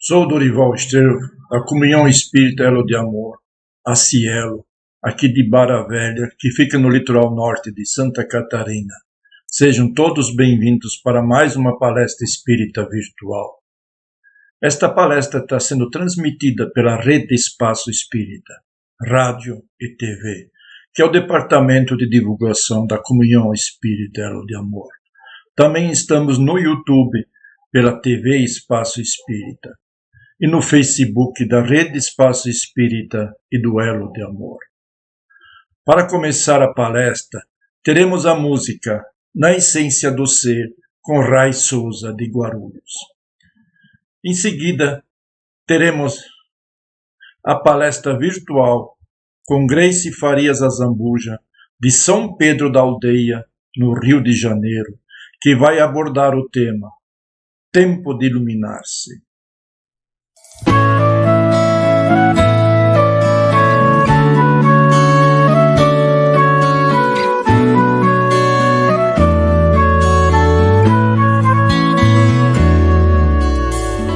Sou Dorival Estrela, da Comunhão Espírita Elo de Amor, a Cielo, aqui de Barra Velha, que fica no litoral norte de Santa Catarina. Sejam todos bem-vindos para mais uma palestra espírita virtual. Esta palestra está sendo transmitida pela Rede Espaço Espírita, Rádio e TV, que é o Departamento de Divulgação da Comunhão Espírita Elo de Amor. Também estamos no YouTube, pela TV Espaço Espírita, e no Facebook da Rede Espaço Espírita e do Elo de Amor. Para começar a palestra, teremos a música Na Essência do Ser, com Rai Souza, de Guarulhos. Em seguida, teremos a palestra virtual com Grace Farias Azambuja, de São Pedro da Aldeia, no Rio de Janeiro, que vai abordar o tema Tempo de Iluminar-se.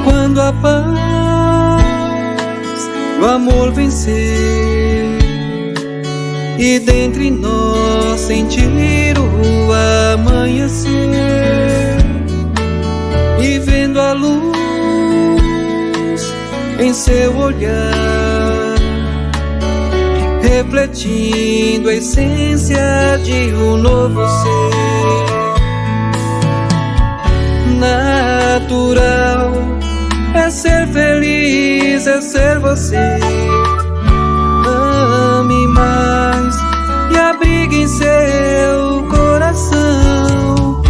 Quando a paz, o amor vencer e dentre nós sentir o amanhecer, e vendo a luz em seu olhar, refletindo a essência de um novo ser natural. É ser feliz, é ser você. Ame mais e abrigue em seu coração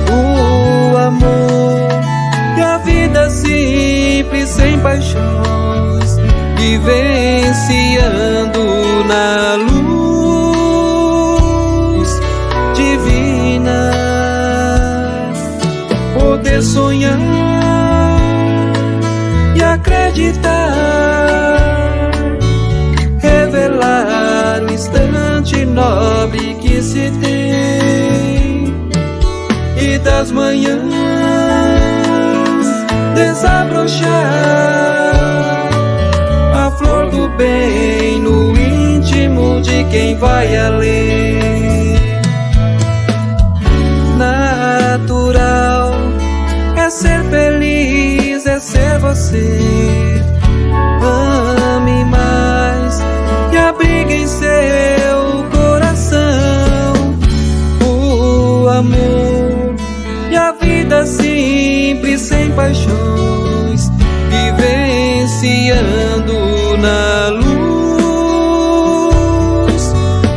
o amor e a vida simples, sem paixões, vivenciando na luz divina. Poder sonhar e acreditar, revelar o instante nobre que se tem, e das manhãs desabrochar a flor do bem no íntimo de quem vai além. Natural é ser feliz, é ser você. Ame mais e abrigue em seu coração o amor e a vida simples, sem paixões, vivenciando na luz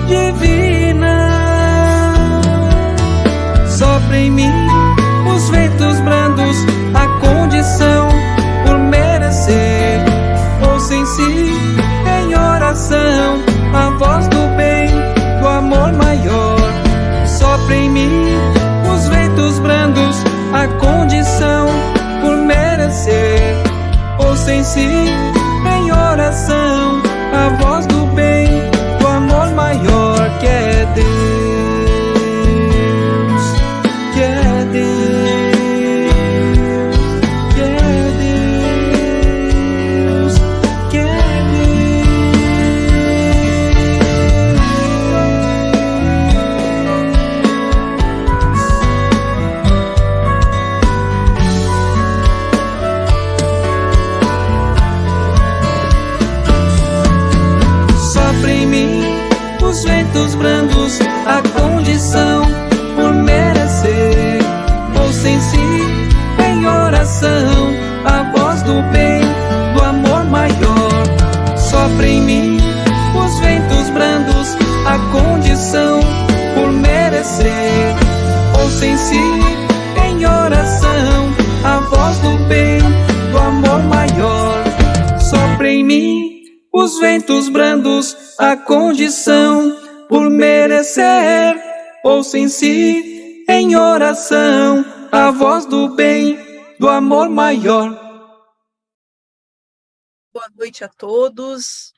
divina. Sopra em mim os ventos brandos, a condição por merecer. Ouça em si, em oração, a voz do bem, do amor maior. Sopra em mim os ventos brandos, a condição por merecer. Ouça em si, em oração, a voz do bem, do amor maior, que é Deus, que é Deus. Os ventos brandos, a condição por merecer. Ouça em si, em oração, a voz do bem, do amor maior. Sopra em mim os ventos brandos, a condição por merecer. Ouça em si, em oração, a voz do bem, do amor maior. Sopra em mim os ventos brandos, a condição por merecer. Ouça em si, em oração, a voz do bem, do amor maior. Boa noite a todos.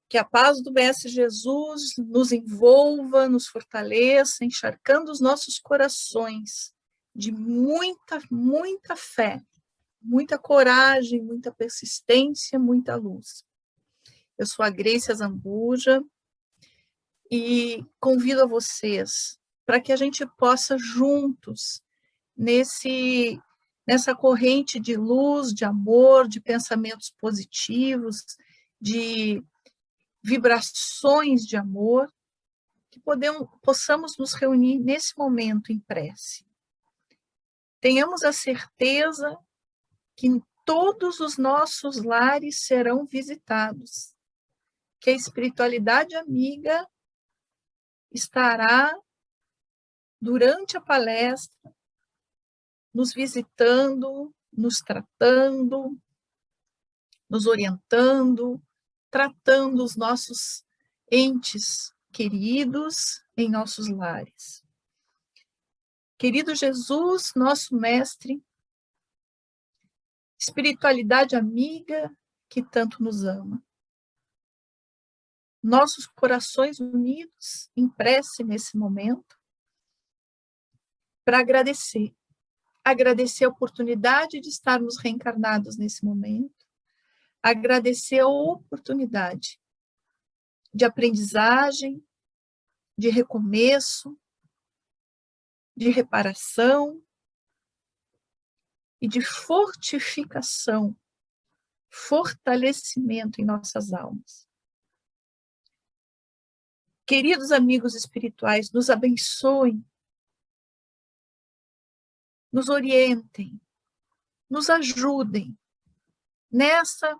Que a paz do Mestre Jesus nos envolva, nos fortaleça, encharcando os nossos corações de muita, muita fé muita coragem, muita persistência, muita luz. Eu sou a Grace Azambuja e convido a vocês para que a gente possa juntos, nessa corrente de luz, de amor, de pensamentos positivos, de vibrações de amor, que possamos nos reunir nesse momento em prece. Tenhamos a certeza que todos os nossos lares serão visitados, que a espiritualidade amiga estará durante a palestra nos visitando, nos tratando, nos orientando, tratando os nossos entes queridos em nossos lares. Querido Jesus, nosso mestre, espiritualidade amiga que tanto nos ama, nossos corações unidos em prece nesse momento, para agradecer a oportunidade de estarmos reencarnados nesse momento, agradecer a oportunidade de aprendizagem, de recomeço, de reparação e de fortificação, fortalecimento em nossas almas. Queridos amigos espirituais, nos abençoem, nos orientem, nos ajudem nessa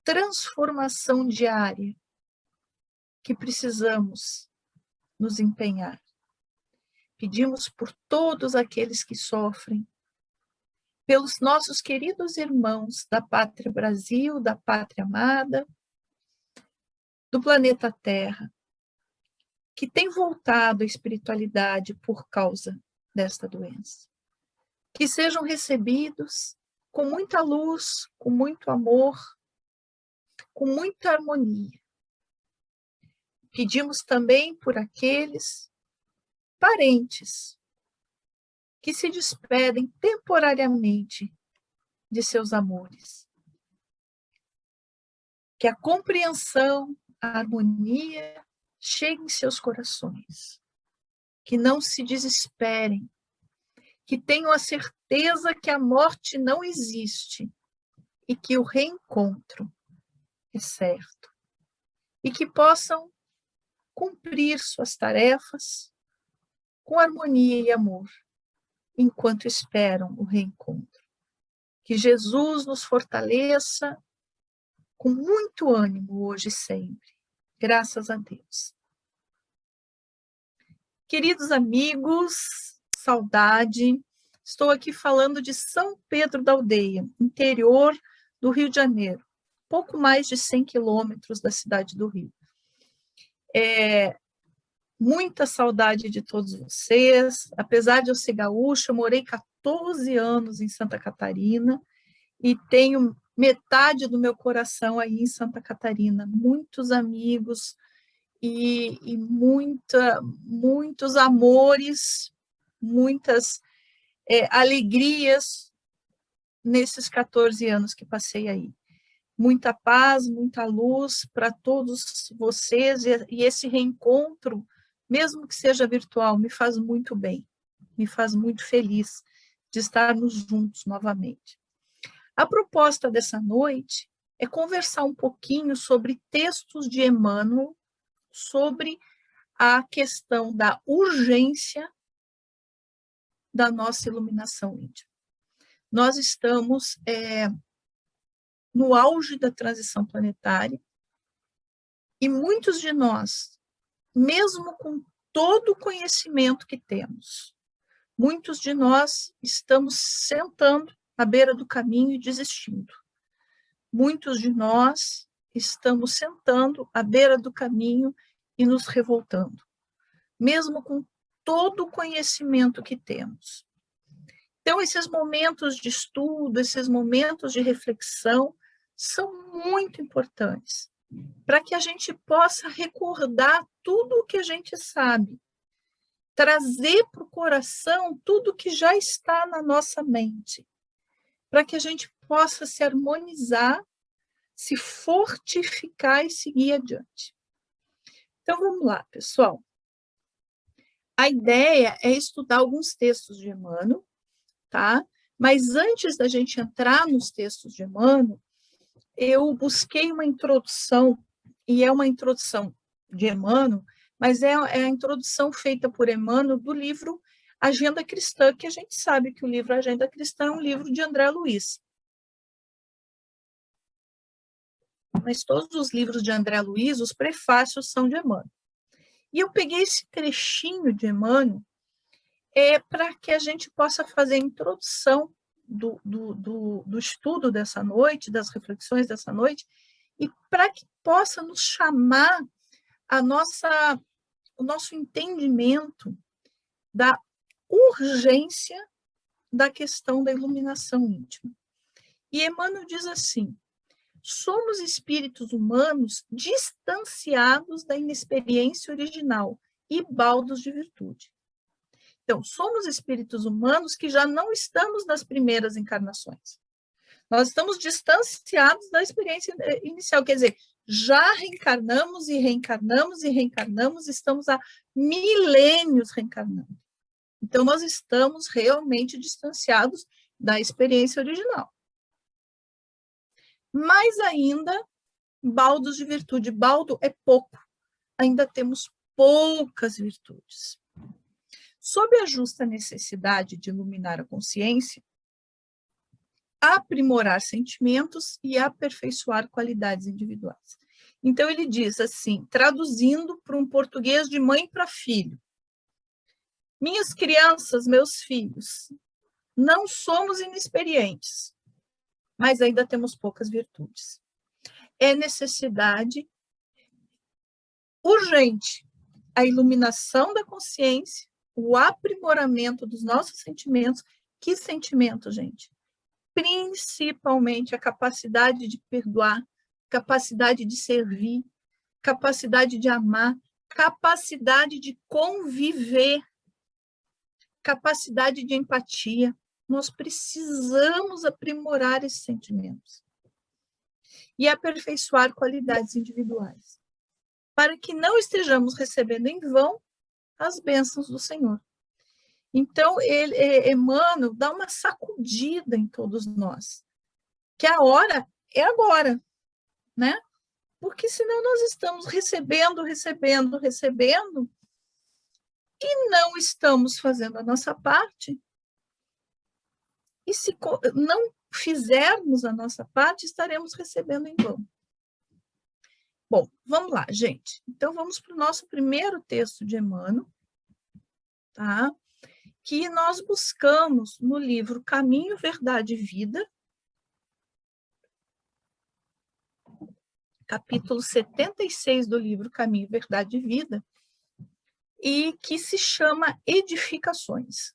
transformação diária que precisamos nos empenhar. Pedimos por todos aqueles que sofrem, pelos nossos queridos irmãos da Pátria Brasil, da Pátria Amada, do planeta Terra, que têm voltado à espiritualidade por causa desta doença. Que sejam recebidos com muita luz, com muito amor, com muita harmonia. Pedimos também por aqueles parentes que se despedem temporariamente de seus amores. Que a compreensão, a harmonia chegue em seus corações. Que não se desesperem. Que tenham a certeza que a morte não existe e que o reencontro é certo. E que possam cumprir suas tarefas com harmonia e amor, enquanto esperam o reencontro. Que Jesus nos fortaleça com muito ânimo hoje e sempre. Graças a Deus. Queridos amigos, saudade, estou aqui falando de São Pedro da Aldeia, interior do Rio de Janeiro, pouco mais de 100 quilômetros da cidade do Rio. Muita saudade de todos vocês, apesar de eu ser gaúcha, eu morei 14 anos em Santa Catarina e tenho metade do meu coração aí em Santa Catarina, muitos amigos e muitos amores, muitas alegrias nesses 14 anos que passei aí. Muita paz, muita luz para todos vocês e esse reencontro, mesmo que seja virtual, me faz muito bem, me faz muito feliz de estarmos juntos novamente. A proposta dessa noite é conversar um pouquinho sobre textos de Emmanuel, sobre a questão da urgência da nossa iluminação íntima. Nós estamos no auge da transição planetária e muitos de nós, mesmo com todo o conhecimento que temos, muitos de nós estamos sentando à beira do caminho e desistindo. Muitos de nós estamos sentando à beira do caminho e nos revoltando, mesmo com todo o conhecimento que temos. Então, esses momentos de estudo, esses momentos de reflexão são muito importantes para que a gente possa recordar tudo o que a gente sabe, trazer para o coração tudo que já está na nossa mente para que a gente possa se harmonizar, se fortificar e seguir adiante. Então, vamos lá, pessoal. A ideia é estudar alguns textos de Emmanuel, tá? Mas antes da gente entrar nos textos de Emmanuel, eu busquei uma introdução, e é uma introdução de Emmanuel, mas é a introdução feita por Emmanuel do livro Agenda Cristã, que a gente sabe que o livro Agenda Cristã é um livro de André Luiz. Mas todos os livros de André Luiz, os prefácios são de Emmanuel. E eu peguei esse trechinho de Emmanuel para que a gente possa fazer a introdução do estudo dessa noite, das reflexões dessa noite, e para que possa nos chamar o nosso entendimento da urgência da questão da iluminação íntima. E Emmanuel diz assim: somos espíritos humanos distanciados da inexperiência original e baldos de virtude. Então, somos espíritos humanos que já não estamos nas primeiras encarnações. Nós estamos distanciados da experiência inicial, quer dizer, já reencarnamos e reencarnamos e reencarnamos, estamos há milênios reencarnando. Então, nós estamos realmente distanciados da experiência original. Mais ainda, baldos de virtude. Baldo é pouco, ainda temos poucas virtudes. Sob a justa necessidade de iluminar a consciência, aprimorar sentimentos e aperfeiçoar qualidades individuais. Então, ele diz assim, traduzindo para um português de mãe para filho: minhas crianças, meus filhos, não somos inexperientes, mas ainda temos poucas virtudes. É necessidade urgente a iluminação da consciência, o aprimoramento dos nossos sentimentos. Que sentimento, gente? Principalmente a capacidade de perdoar, capacidade de servir, capacidade de amar, capacidade de conviver, capacidade de empatia. Nós precisamos aprimorar esses sentimentos e aperfeiçoar qualidades individuais, para que não estejamos recebendo em vão as bênçãos do Senhor. Então, Emmanuel dá uma sacudida em todos nós, que a hora é agora, né? Porque senão nós estamos recebendo, e não estamos fazendo a nossa parte. E se não fizermos a nossa parte, estaremos recebendo em vão. Bom, vamos lá, gente. Então, vamos para o nosso primeiro texto de Emmanuel, tá? Que nós buscamos no livro Caminho, Verdade e Vida, capítulo 76 do livro Caminho, Verdade e Vida, e que se chama Edificações.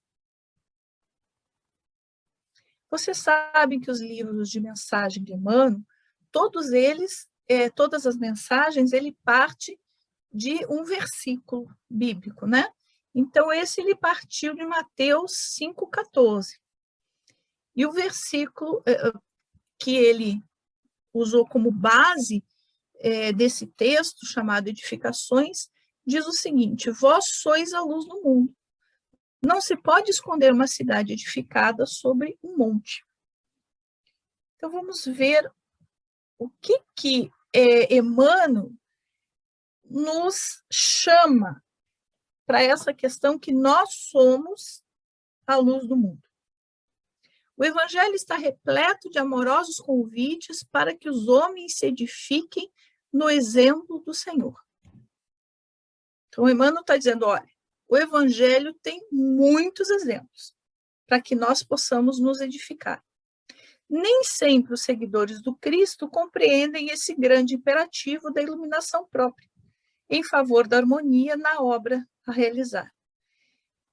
Vocês sabem que os livros de mensagem de Emmanuel, todos eles, todas as mensagens, ele parte de um versículo bíblico, né? Então, esse ele partiu de Mateus 5,14. E o versículo que ele usou como base desse texto, chamado Edificações, diz o seguinte: vós sois a luz do mundo. Não se pode esconder uma cidade edificada sobre um monte. Então, vamos ver o que Emmanuel nos chama para essa questão que nós somos a luz do mundo. O Evangelho está repleto de amorosos convites para que os homens se edifiquem no exemplo do Senhor. Então, Emmanuel está dizendo, olha, o Evangelho tem muitos exemplos para que nós possamos nos edificar. Nem sempre os seguidores do Cristo compreendem esse grande imperativo da iluminação própria, em favor da harmonia na obra a realizar.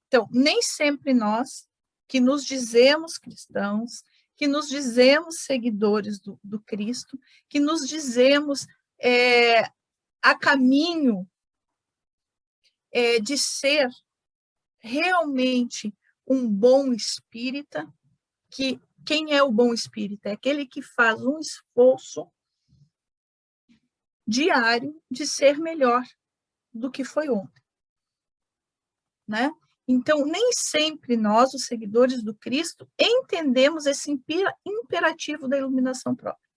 Então, nem sempre nós, que nos dizemos cristãos, que nos dizemos seguidores do Cristo, que nos dizemos a caminho de ser realmente um bom espírita, que Quem é o bom espírita? É aquele que faz um esforço diário de ser melhor do que foi ontem, né? Então, nem sempre nós, os seguidores do Cristo, entendemos esse imperativo da iluminação própria.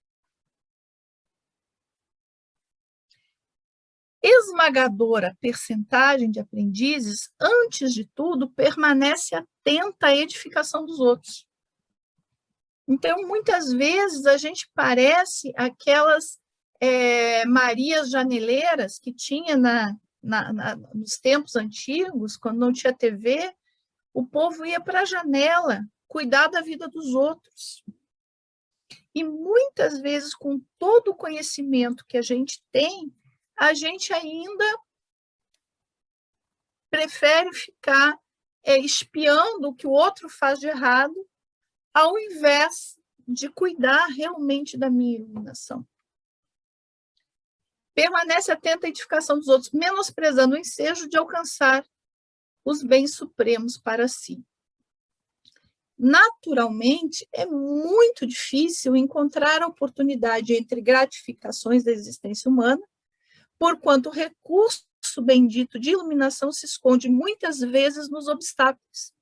Esmagadora percentagem de aprendizes, antes de tudo, permanece atenta à edificação dos outros. Então, muitas vezes, a gente parece aquelas Marias janeleiras que tinha nos tempos antigos, quando não tinha TV, o povo ia para a janela cuidar da vida dos outros. E muitas vezes, com todo o conhecimento que a gente tem, a gente ainda prefere ficar espiando o que o outro faz de errado, ao invés de cuidar realmente da minha iluminação. Permanece atenta à edificação dos outros, menosprezando o ensejo de alcançar os bens supremos para si. Naturalmente, é muito difícil encontrar a oportunidade entre gratificações da existência humana, porquanto o recurso bendito de iluminação se esconde muitas vezes nos obstáculos.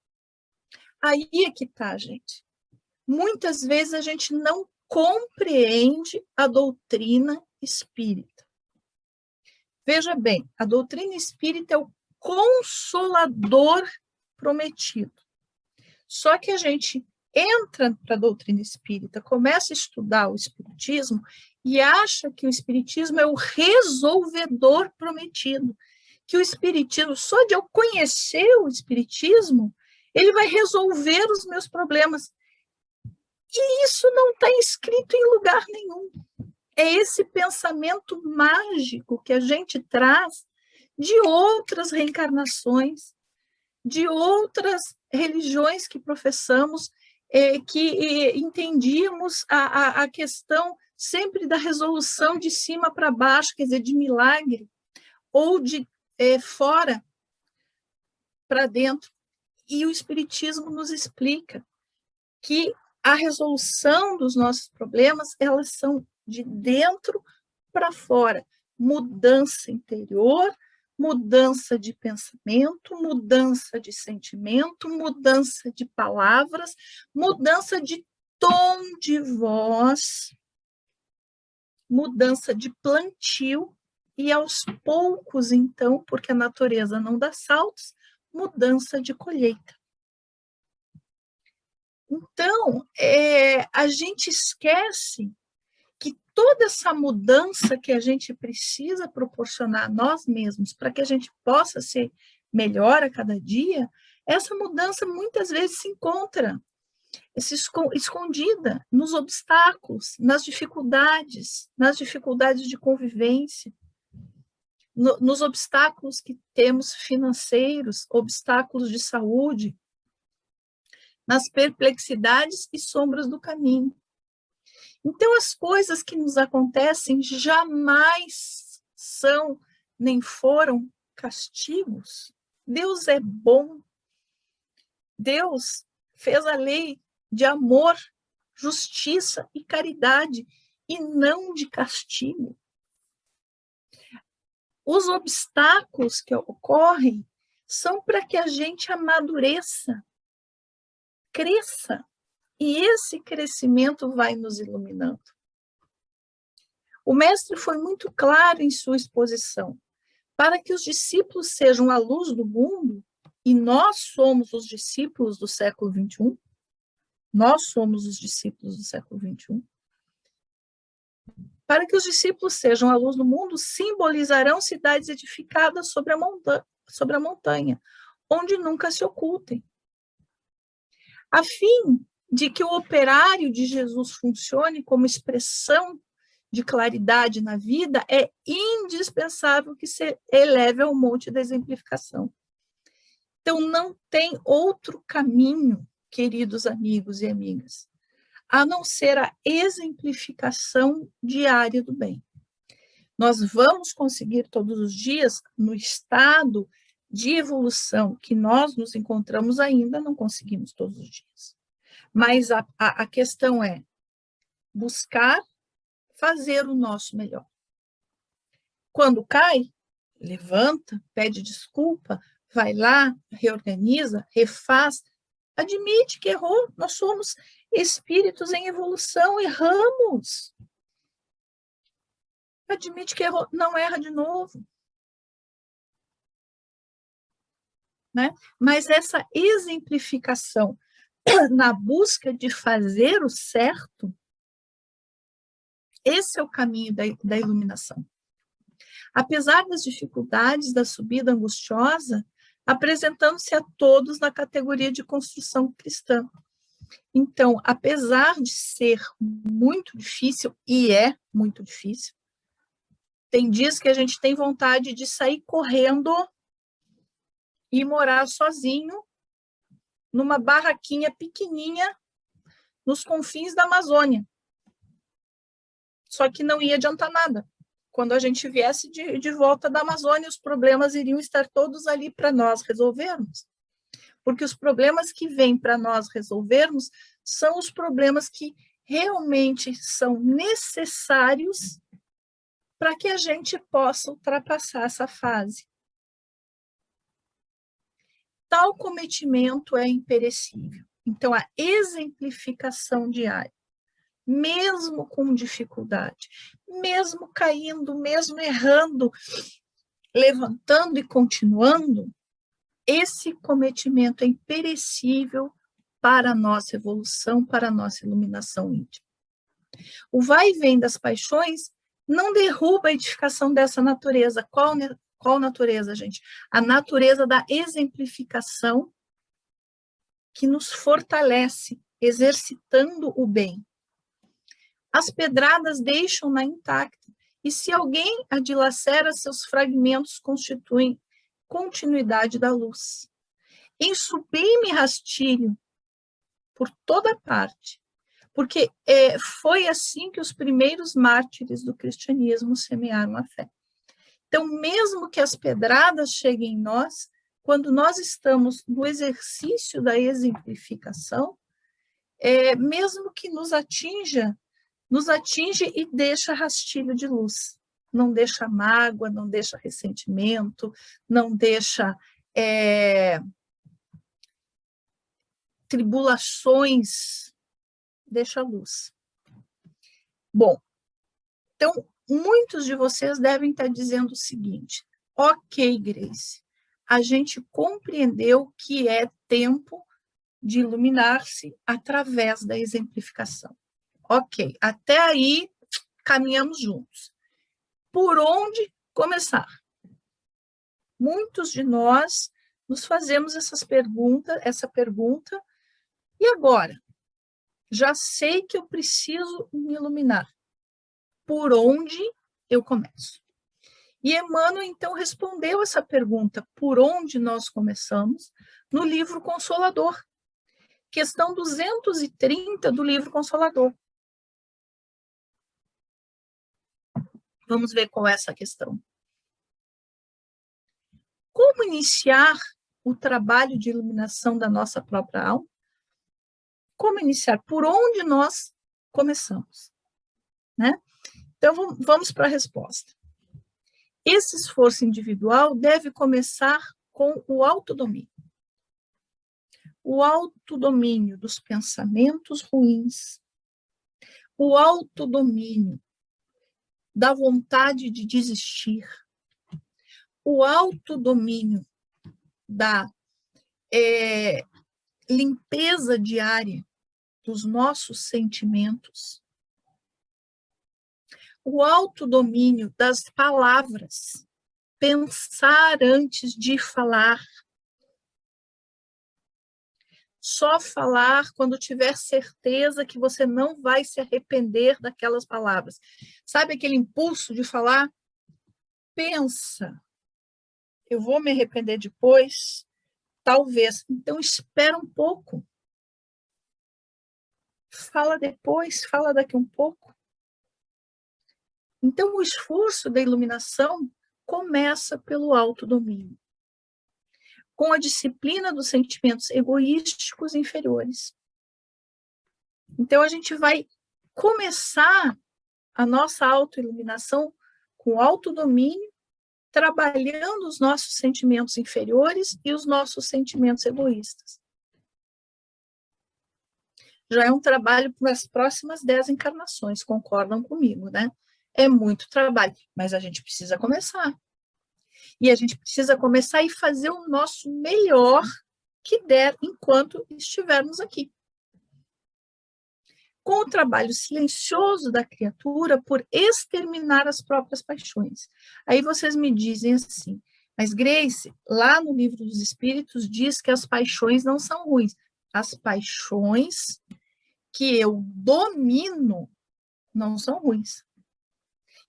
Aí é que está, gente. Muitas vezes a gente não compreende a doutrina espírita. Veja bem, a doutrina espírita é o consolador prometido. Só que a gente entra para a doutrina espírita, começa a estudar o espiritismo e acha que o espiritismo é o resolvedor prometido. Que o espiritismo, só de eu conhecer o espiritismo, ele vai resolver os meus problemas. E isso não está escrito em lugar nenhum. É esse pensamento mágico que a gente traz de outras reencarnações, de outras religiões que professamos, que entendíamos a questão sempre da resolução de cima para baixo, quer dizer, de milagre, ou de fora para dentro. E o Espiritismo nos explica que a resolução dos nossos problemas, elas são de dentro para fora. Mudança interior, mudança de pensamento, mudança de sentimento, mudança de palavras, mudança de tom de voz, mudança de plantio e, aos poucos, então, porque a natureza não dá saltos, mudança de colheita. Então, a gente esquece que toda essa mudança que a gente precisa proporcionar a nós mesmos para que a gente possa ser melhor a cada dia, essa mudança muitas vezes se encontra escondida nos obstáculos, nas dificuldades de convivência, nos obstáculos que temos financeiros, obstáculos de saúde, nas perplexidades e sombras do caminho. Então, as coisas que nos acontecem jamais são, nem foram castigos. Deus é bom. Deus fez a lei de amor, justiça e caridade, e não de castigo. Os obstáculos que ocorrem são para que a gente amadureça, cresça, e esse crescimento vai nos iluminando. O mestre foi muito claro em sua exposição. Para que os discípulos sejam a luz do mundo, e nós somos os discípulos do século XXI, nós somos os discípulos do século XXI, para que os discípulos sejam a luz do mundo, simbolizarão cidades edificadas sobre a montanha, onde nunca se ocultem. A fim de que o operário de Jesus funcione como expressão de claridade na vida, é indispensável que se eleve ao monte da exemplificação. Então, não tem outro caminho, queridos amigos e amigas, a não ser a exemplificação diária do bem. Nós vamos conseguir todos os dias, no estado de evolução que nós nos encontramos ainda, não conseguimos todos os dias. Mas a questão é buscar fazer o nosso melhor. Quando cai, levanta, pede desculpa, vai lá, reorganiza, refaz, admite que errou. Nós somos espíritos em evolução, erramos. Admite que errou, não erra de novo. Né? Mas essa exemplificação na busca de fazer o certo, esse é o caminho da iluminação. Apesar das dificuldades da subida angustiosa, apresentando-se a todos na categoria de construção cristã. Então, apesar de ser muito difícil, e é muito difícil, tem dias que a gente tem vontade de sair correndo e morar sozinho numa barraquinha pequenininha nos confins da Amazônia. Só que não ia adiantar nada. Quando a gente viesse de volta da Amazônia, os problemas iriam estar todos ali para nós resolvermos. Porque os problemas que vêm para nós resolvermos são os problemas que realmente são necessários para que a gente possa ultrapassar essa fase. Tal cometimento é imperecível. Então, a exemplificação diária, mesmo com dificuldade, mesmo caindo, mesmo errando, levantando e continuando, esse cometimento é imperecível para a nossa evolução, para a nossa iluminação íntima. O vai e vem das paixões não derruba a edificação dessa natureza. Qual natureza, gente? A natureza da exemplificação que nos fortalece, exercitando o bem. As pedradas deixam-na intacta, e se alguém a dilacera, seus fragmentos constituem continuidade da luz. Em sublime rastilho, por toda parte, porque foi assim que os primeiros mártires do cristianismo semearam a fé. Então, mesmo que as pedradas cheguem em nós, quando nós estamos no exercício da exemplificação, mesmo que nos atinge e deixa rastilho de luz. Não deixa mágoa, não deixa ressentimento, não deixa tribulações, deixa luz. Bom, então, muitos de vocês devem estar dizendo o seguinte: ok, Grace, a gente compreendeu que é tempo de iluminar-se através da exemplificação. Ok, até aí caminhamos juntos. Por onde começar? Muitos de nós nos fazemos essa pergunta, e agora? Já sei que eu preciso me iluminar. Por onde eu começo? E Emmanuel, então, respondeu essa pergunta, por onde nós começamos, no livro Consolador, questão 230 do livro Consolador. Vamos ver qual é essa questão. Como iniciar o trabalho de iluminação da nossa própria alma? Como iniciar? Por onde nós começamos? Né? Então, vamos para a resposta. Esse esforço individual deve começar com o autodomínio. O autodomínio dos pensamentos ruins, o autodomínio da vontade de desistir, o autodomínio da limpeza diária dos nossos sentimentos, o autodomínio das palavras, pensar antes de falar, só falar quando tiver certeza que você não vai se arrepender daquelas palavras. Sabe aquele impulso de falar? Pensa, eu vou me arrepender depois? Talvez. Então, espera um pouco. Fala depois, fala daqui um pouco. Então, o esforço da iluminação começa pelo autodomínio, com a disciplina dos sentimentos egoísticos inferiores. Então, a gente vai começar a nossa autoiluminação com autodomínio, trabalhando os nossos sentimentos inferiores e os nossos sentimentos egoístas. Já é um trabalho para as próximas 10 encarnações, concordam comigo, né? É muito trabalho, mas a gente precisa começar. E a gente precisa começar e fazer o nosso melhor que der enquanto estivermos aqui. Com o trabalho silencioso da criatura por exterminar as próprias paixões. Aí vocês me dizem assim, mas Grace, lá no Livro dos Espíritos diz que as paixões não são ruins. As paixões que eu domino não são ruins.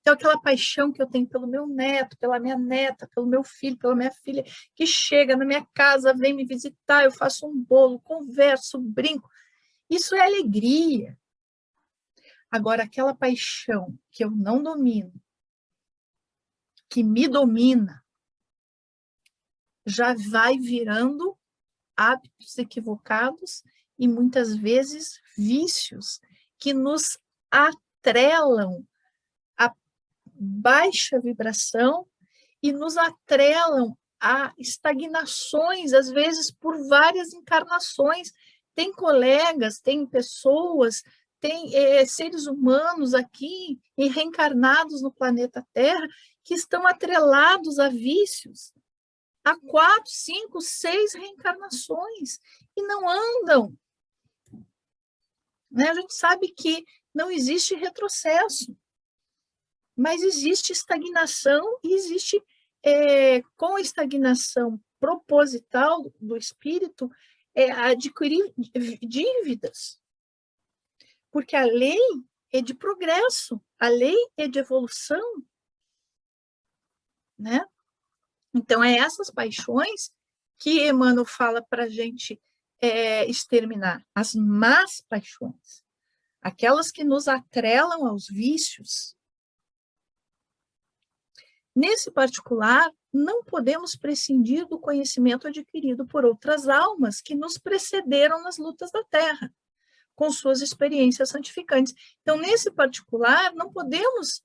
Então, aquela paixão que eu tenho pelo meu neto, pela minha neta, pelo meu filho, pela minha filha, que chega na minha casa, vem me visitar, eu faço um bolo, converso, brinco. Isso é alegria. Agora, aquela paixão que eu não domino, que me domina, já vai virando hábitos equivocados e muitas vezes vícios que nos atrelam a baixa vibração e nos atrelam a estagnações, às vezes por várias encarnações. Tem colegas, tem pessoas, tem seres humanos aqui e reencarnados no planeta Terra que estão atrelados a vícios há 4, 5, 6 reencarnações e não andam. Né? A gente sabe que não existe retrocesso, mas existe estagnação e existe, com a estagnação proposital do espírito, adquirir dívidas. Porque a lei é de progresso, a lei é de evolução. Né? Então, é essas paixões que Emmanuel fala para a gente exterminar, as más paixões, aquelas que nos atrelam aos vícios. Nesse particular, não podemos prescindir do conhecimento adquirido por outras almas que nos precederam nas lutas da Terra, com suas experiências santificantes. Então, nesse particular, não podemos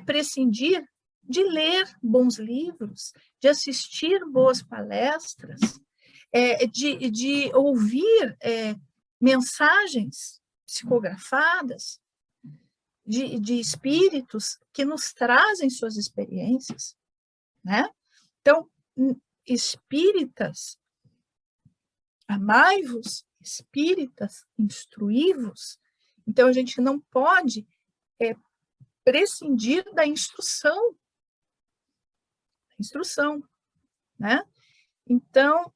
prescindir de ler bons livros, de assistir boas palestras, de ouvir mensagens psicografadas de espíritos que nos trazem suas experiências, né? Então, espíritas, amai-vos, espíritas, instruí-vos. Então, a gente não pode prescindir da instrução, né? Então,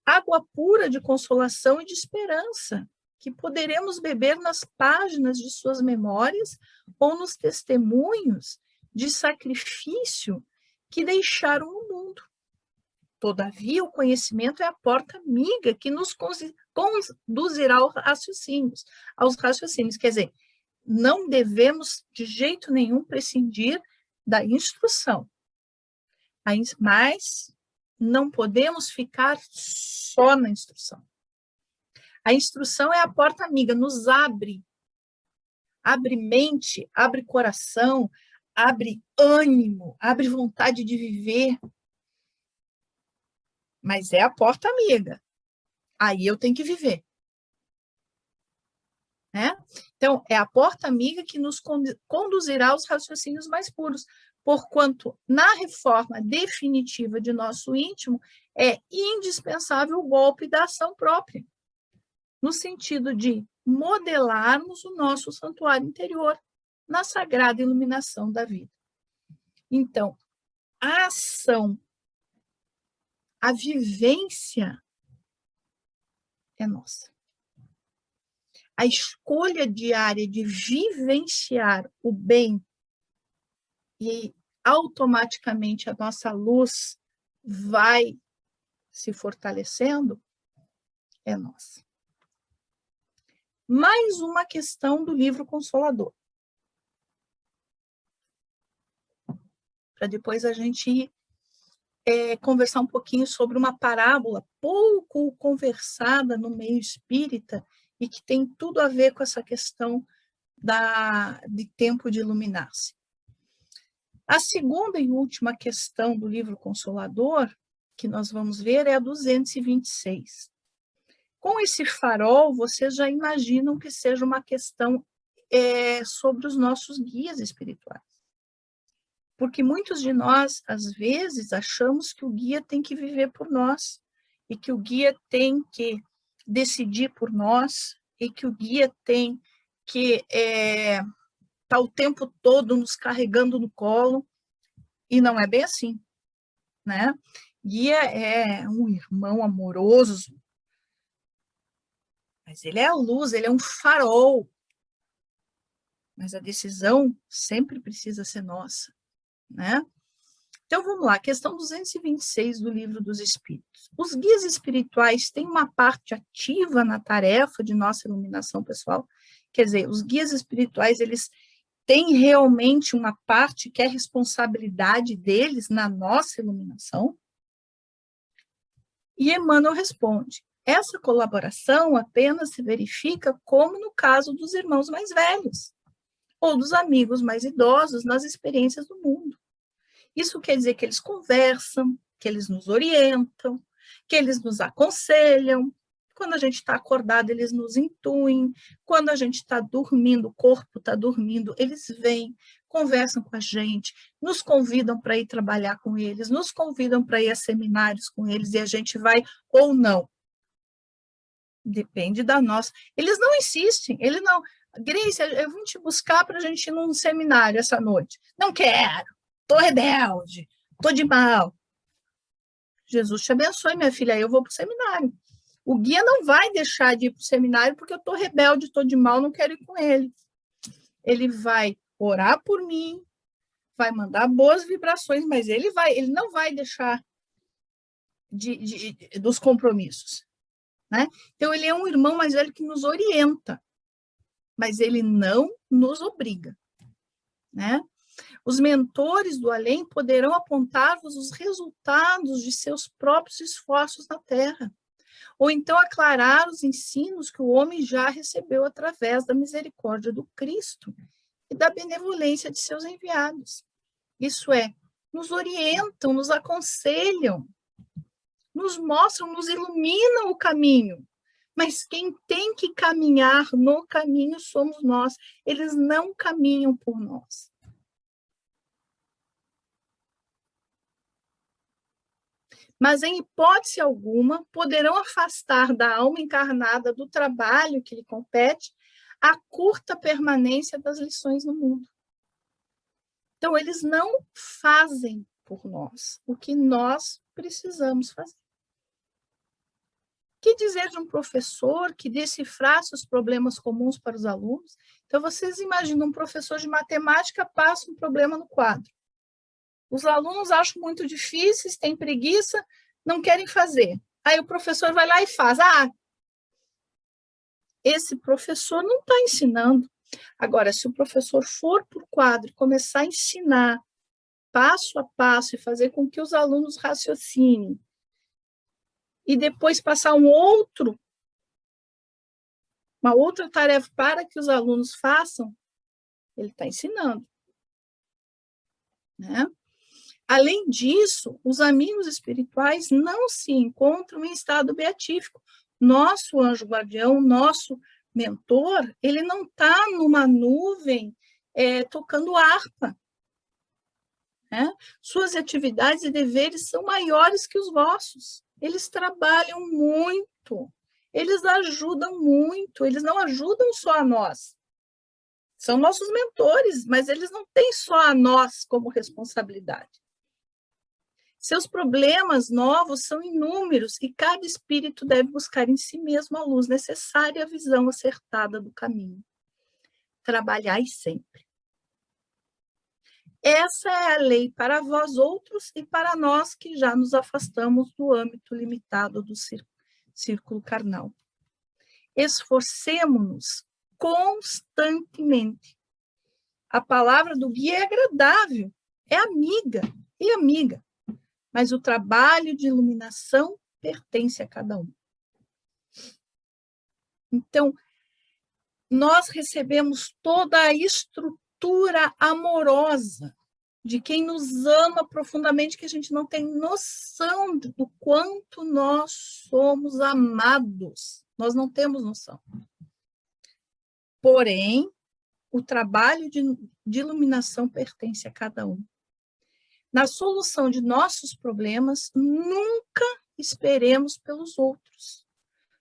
água pura de consolação e de esperança, que poderemos beber nas páginas de suas memórias ou nos testemunhos de sacrifício que deixaram no mundo. Todavia, o conhecimento é a porta amiga que nos conduzirá aos raciocínios. Quer dizer, não devemos de jeito nenhum prescindir da instrução, mas não podemos ficar só na instrução. A instrução é a porta amiga, nos abre mente, abre coração, abre ânimo, abre vontade de viver. Mas é a porta amiga. Aí eu tenho que viver. Né? Então, é a porta amiga que nos conduzirá aos raciocínios mais puros, porquanto, na reforma definitiva de nosso íntimo, é indispensável o golpe da ação própria, no sentido de modelarmos o nosso santuário interior na sagrada iluminação da vida. Então, a ação, a vivência é nossa. A escolha diária de vivenciar o bem e automaticamente a nossa luz vai se fortalecendo é nossa. Mais uma questão do livro Consolador. Para depois a gente ir conversar um pouquinho sobre uma parábola pouco conversada no meio espírita e que tem tudo a ver com essa questão de tempo de iluminar-se. A segunda e última questão do livro Consolador, que nós vamos ver, é a 226. Com esse farol, vocês já imaginam que seja uma questão sobre os nossos guias espirituais. Porque muitos de nós, às vezes, achamos que o guia tem que viver por nós, e que o guia tem que decidir por nós, e que o guia tem que estar o tempo todo nos carregando no colo, e não é bem assim, né? Guia é um irmão amoroso, mas ele é a luz, ele é um farol, mas a decisão sempre precisa ser nossa, né? Então, vamos lá, questão 226 do Livro dos Espíritos. Os guias espirituais têm uma parte ativa na tarefa de nossa iluminação pessoal? Quer dizer, os guias espirituais, eles têm realmente uma parte que é responsabilidade deles na nossa iluminação? E Emmanuel responde, essa colaboração apenas se verifica como no caso dos irmãos mais velhos, ou dos amigos mais idosos nas experiências do mundo. Isso quer dizer que eles conversam, que eles nos orientam, que eles nos aconselham. Quando a gente está acordado, eles nos intuem. Quando a gente está dormindo, o corpo está dormindo, eles vêm, conversam com a gente, nos convidam para ir trabalhar com eles, nos convidam para ir a seminários com eles, e a gente vai ou não. Depende da nossa. Eles não insistem, eles não... Grace, eu vou te buscar para a gente ir num seminário essa noite. Não quero. Estou rebelde, estou de mal. Jesus te abençoe, minha filha, eu vou para o seminário. O guia não vai deixar de ir para o seminário porque eu estou rebelde, estou de mal, não quero ir com ele. Ele vai orar por mim, vai mandar boas vibrações, mas ele não vai deixar dos compromissos, né? Então, ele é um irmão mais velho que nos orienta, mas ele não nos obriga, né? Os mentores do além poderão apontar-vos os resultados de seus próprios esforços na Terra, ou então aclarar os ensinos que o homem já recebeu através da misericórdia do Cristo e da benevolência de seus enviados. Isso é, nos orientam, nos aconselham, nos mostram, nos iluminam o caminho. Mas quem tem que caminhar no caminho somos nós. Eles não caminham por nós. Mas, em hipótese alguma, poderão afastar da alma encarnada do trabalho que lhe compete a curta permanência das lições no mundo. Então, eles não fazem por nós o que nós precisamos fazer. Que dizer de um professor que decifrasse os problemas comuns para os alunos? Então, vocês imaginam, um professor de matemática passa um problema no quadro. Os alunos acham muito difíceis, têm preguiça, não querem fazer. Aí o professor vai lá e faz. Esse professor não está ensinando. Agora, se o professor for por quadro e começar a ensinar passo a passo e fazer com que os alunos raciocinem, e depois passar uma outra tarefa para que os alunos façam, ele está ensinando, né? Além disso, os amigos espirituais não se encontram em estado beatífico. Nosso anjo guardião, nosso mentor, ele não está numa nuvem tocando harpa, né? Suas atividades e deveres são maiores que os vossos. Eles trabalham muito, eles ajudam muito, eles não ajudam só a nós. São nossos mentores, mas eles não têm só a nós como responsabilidade. Seus problemas novos são inúmeros e cada espírito deve buscar em si mesmo a luz necessária e a visão acertada do caminho. Trabalhai sempre. Essa é a lei para vós outros e para nós que já nos afastamos do âmbito limitado do círculo carnal. Esforcemo-nos constantemente. A palavra do guia é agradável, é amiga e amiga. mas o trabalho de iluminação pertence a cada um. Então, nós recebemos toda a estrutura amorosa de quem nos ama profundamente, que a gente não tem noção do quanto nós somos amados. Nós não temos noção. Porém, o trabalho de iluminação pertence a cada um. Na solução de nossos problemas, nunca esperemos pelos outros,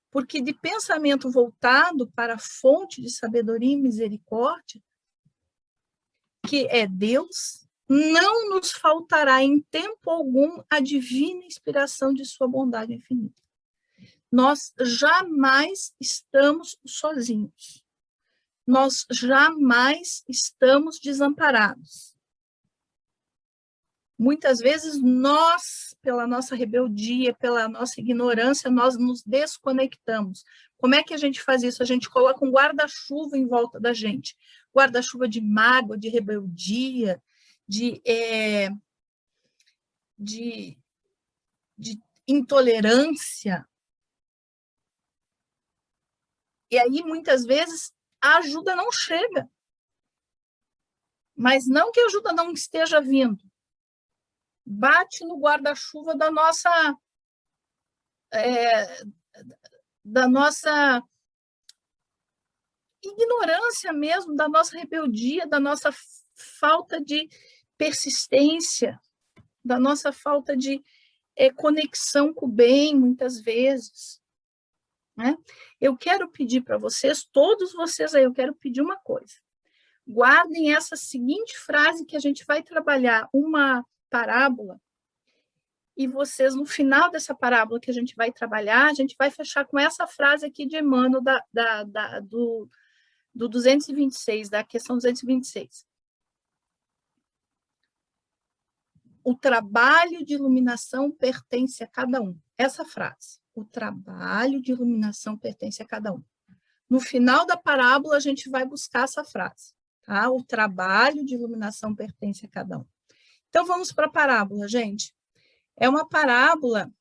porque de pensamento voltado para a fonte de sabedoria e misericórdia, que é Deus, não nos faltará em tempo algum a divina inspiração de sua bondade infinita. Nós jamais estamos sozinhos. Nós jamais estamos desamparados. Muitas vezes nós, pela nossa rebeldia, pela nossa ignorância, nós nos desconectamos. Como é que a gente faz isso? A gente coloca um guarda-chuva em volta da gente. Guarda-chuva de mágoa, de rebeldia, de intolerância. E aí, muitas vezes, a ajuda não chega. Mas não que a ajuda não esteja vindo. Bate no guarda-chuva da nossa ignorância mesmo, da nossa rebeldia, da nossa falta de persistência, da nossa falta de conexão com o bem, muitas vezes. Né? Eu quero pedir para vocês, todos vocês aí, eu quero pedir uma coisa. Guardem essa seguinte frase que a gente vai trabalhar uma parábola, e vocês, no final dessa parábola que a gente vai trabalhar, a gente vai fechar com essa frase aqui de Emmanuel do 226, da questão 226. O trabalho de iluminação pertence a cada um. Essa frase. O trabalho de iluminação pertence a cada um. No final da parábola, a gente vai buscar essa frase. Tá? O trabalho de iluminação pertence a cada um. Então, vamos para a parábola, gente. É uma parábola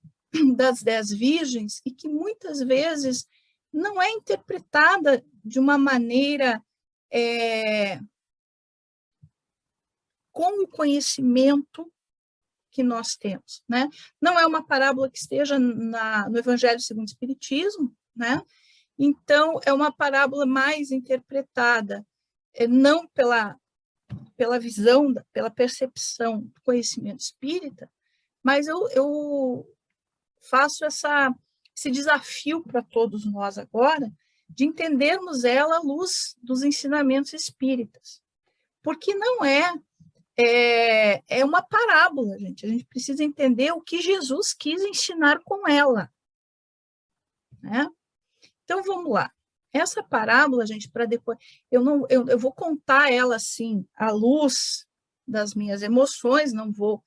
das 10 virgens e que muitas vezes não é interpretada de uma maneira com o conhecimento que nós temos, né? Não é uma parábola que esteja no Evangelho segundo o Espiritismo, né? Então, é uma parábola mais interpretada, não pela visão, pela percepção do conhecimento espírita, mas eu faço esse desafio para todos nós agora, de entendermos ela à luz dos ensinamentos espíritas. Porque não é uma parábola, gente. A gente precisa entender o que Jesus quis ensinar com ela. Né? Então, vamos lá. Essa parábola, gente, para depois... Eu vou contar ela, assim, à luz das minhas emoções, não vou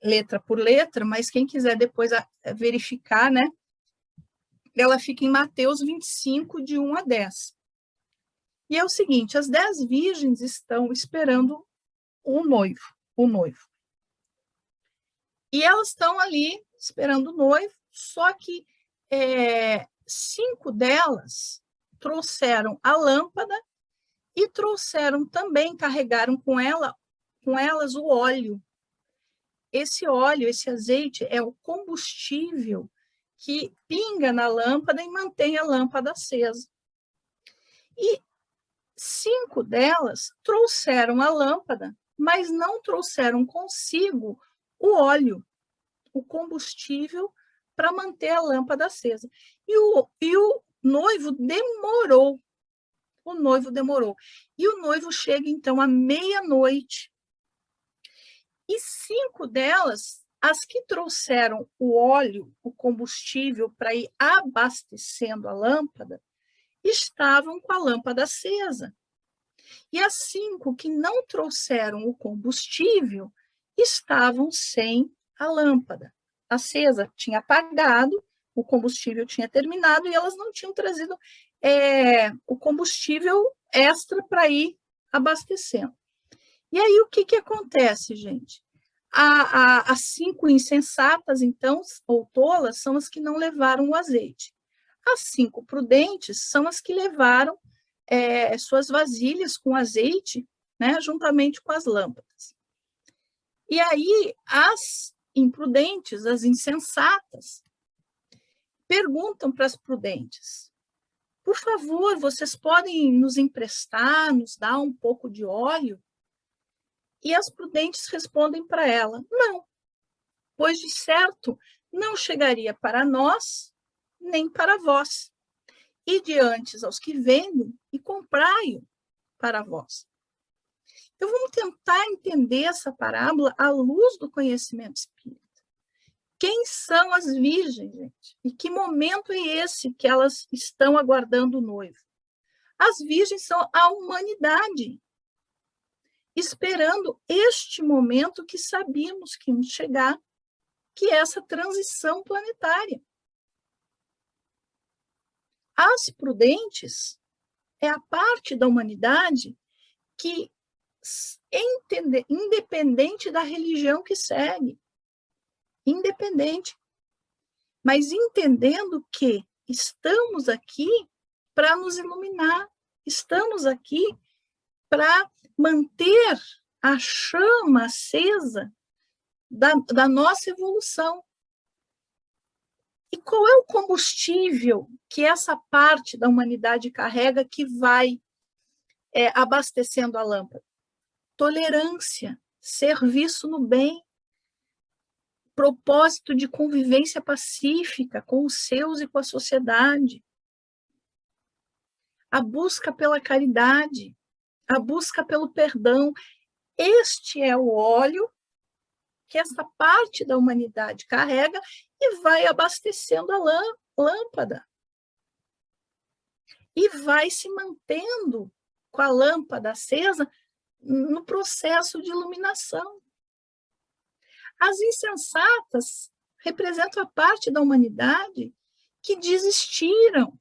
letra por letra, mas quem quiser depois verificar, né? Ela fica em Mateus 25, de 1 a 10. E é o seguinte, as 10 virgens estão esperando o noivo. E elas estão ali esperando o noivo, só que 5 delas trouxeram a lâmpada e trouxeram também, carregaram com elas o óleo. Esse óleo, esse azeite, é o combustível que pinga na lâmpada e mantém a lâmpada acesa. E 5 delas trouxeram a lâmpada, mas não trouxeram consigo o óleo, o combustível para manter a lâmpada acesa. E o noivo demorou. E o noivo chega, então, à meia-noite. E 5 delas, as que trouxeram o óleo, o combustível para ir abastecendo a lâmpada, estavam com a lâmpada acesa. E as 5 que não trouxeram o combustível estavam sem a lâmpada acesa. Tinha apagado, o combustível tinha terminado e elas não tinham trazido o combustível extra para ir abastecendo. E aí, o que acontece, gente? As 5 insensatas, então, ou tolas, são as que não levaram o azeite. As 5 prudentes são as que levaram suas vasilhas com azeite, né, juntamente com as lâmpadas. E aí, as imprudentes, as insensatas, perguntam para as prudentes: por favor, vocês podem nos emprestar, nos dar um pouco de óleo? E as prudentes respondem para ela: não, pois de certo não chegaria para nós, nem para vós. Ide antes aos que vendem e comprai-o para vós. Então, vamos tentar entender essa parábola à luz do conhecimento espírita. Quem são as virgens, gente? E que momento é esse que elas estão aguardando o noivo? As virgens são a humanidade, esperando este momento que sabíamos que ia chegar, que é essa transição planetária. As prudentes é a parte da humanidade que, independente da religião que segue, independente, mas entendendo que estamos aqui para nos iluminar, estamos aqui para manter a chama acesa da nossa evolução. E qual é o combustível que essa parte da humanidade carrega que vai abastecendo a lâmpada? Tolerância, serviço no bem, propósito de convivência pacífica com os seus e com a sociedade, a busca pela caridade, a busca pelo perdão. Este é o óleo que essa parte da humanidade carrega e vai abastecendo a lâmpada. E vai se mantendo com a lâmpada acesa no processo de iluminação. As insensatas representam a parte da humanidade que desistiram,